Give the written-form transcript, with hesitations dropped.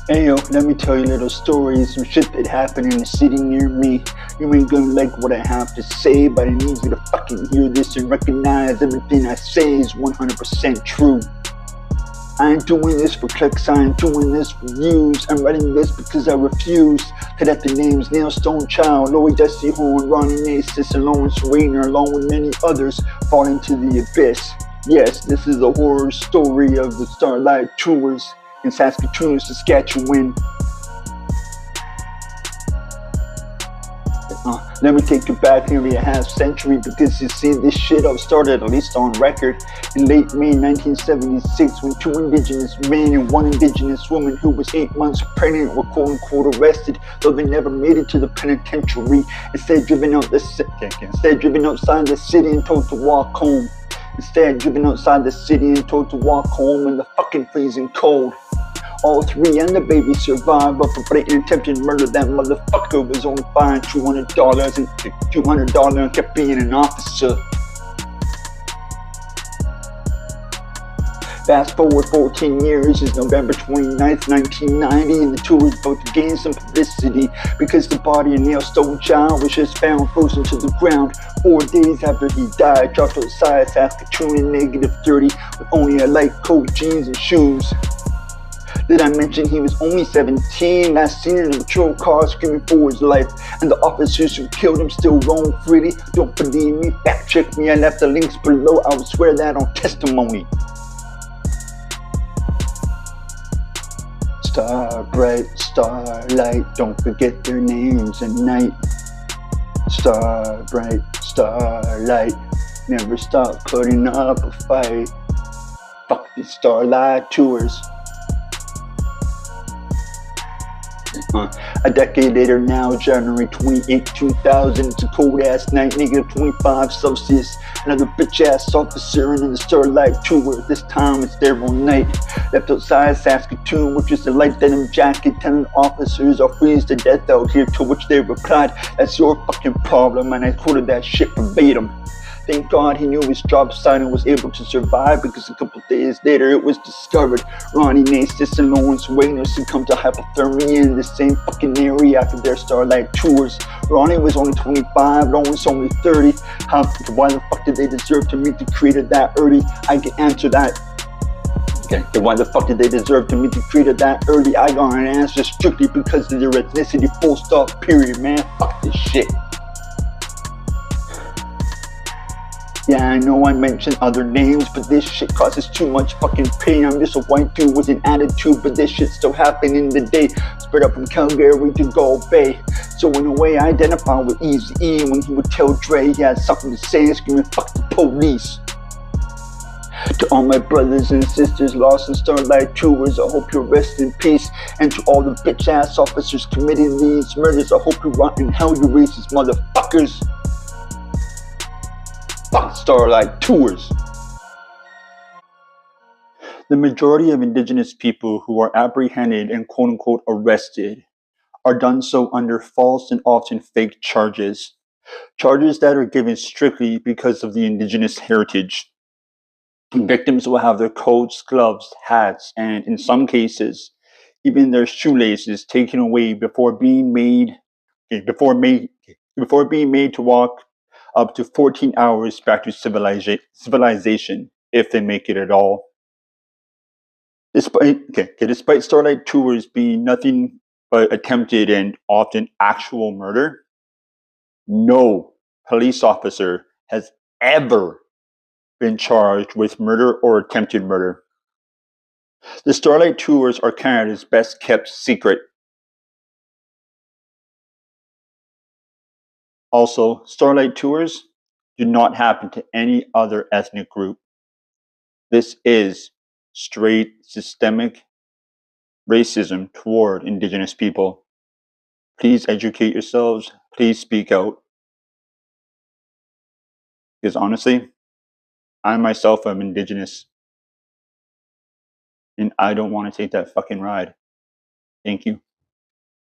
Hey yo, let me tell you a little story, some shit that happened in the city near me. You ain't gonna like what I have to say, but I need you to fucking hear this and recognize everything I say is 100% true. I ain't doing this for clicks, I ain't doing this for views. I'm writing this because I refuse to let the names Neil Stonechild, Lloyd Dustyhorn, Rodney Naistus, and Lawrence Wegner, along with many others, fall into the abyss. Yes, this is a horror story of the Starlight Tours in Saskatoon, Saskatchewan. Let me take you back nearly a half century, because you see, this shit all started, at least on record, in late May 1976, when two indigenous men and one indigenous woman who was 8 months pregnant were quote unquote arrested, though they never made it to the penitentiary. Instead driven outside the city and told to walk home. Driven outside the city and told to walk home in the fucking freezing cold. All three and the baby survived, but for blatant attempted murder, that motherfucker was only fined $200 and kept being an officer. Fast forward 14 years, is November 29th, 1990, and the tour was about to gain some publicity because the body of Neil Stonechild was just found frozen to the ground 4 days after he died, dropped outside Saskatoon in -30 with only a light coat, jeans, and shoes. Did I mention he was only 17, last seen in a patrol car screaming for his life, and the officers who killed him still roam freely? Don't believe me? Fact check me, I left the links below, I would swear that on testimony. Star bright, starlight, don't forget their names at night. Star bright, starlight, never stop putting up a fight. Fuck these Starlight Tours. A decade later now, January 28, 2000, it's a cold ass night, -25 Celsius. Another bitch ass officer in the Starlight Tour. This time it's there all night. Left outside Saskatoon with just a light denim jacket, telling officers I'll freeze to death out here, to which they replied, "That's your fucking problem," and I quoted that shit verbatim. Thank God he knew his job site and was able to survive, because a couple days later it was discovered Rodney Naistus and Lawrence Wegner succumbed to hypothermia in the same fucking area after their Starlight Tours. Rodney was only 25, Lawrence only 30. Why the fuck did they deserve to meet the creator that early? I can answer that. Okay, why the fuck did they deserve to meet the creator that early? I got an answer: strictly because of their ethnicity, full stop, period, man. Fuck this shit. Yeah, I know I mentioned other names, but this shit causes too much fucking pain. I'm just a white dude with an attitude, but this shit still happening today. Spread up from Calgary to Gold Bay. So in a way, I identify with Eazy-E when he would tell Dre he had something to say, screaming "fuck the police." To all my brothers and sisters lost in Starlight Tours, I hope you rest in peace. And to all the bitch ass officers committing these murders, I hope you rot in hell, you racist motherfuckers. Fuck Starlight Tours. The majority of indigenous people who are apprehended and quote unquote arrested are done so under false and often fake charges. Charges that are given strictly because of the indigenous heritage. Victims will have their coats, gloves, hats, and in some cases, even their shoelaces taken away before being made to walk up to 14 hours back to civilization, if they make it at all. Despite Starlight Tours being nothing but attempted and often actual murder, no police officer has ever been charged with murder or attempted murder. The Starlight Tours are Canada's best kept secret. Also, Starlight Tours do not happen to any other ethnic group. This is straight systemic racism toward Indigenous people. Please educate yourselves. Please speak out. Because honestly, I myself am Indigenous. And I don't want to take that fucking ride. Thank you.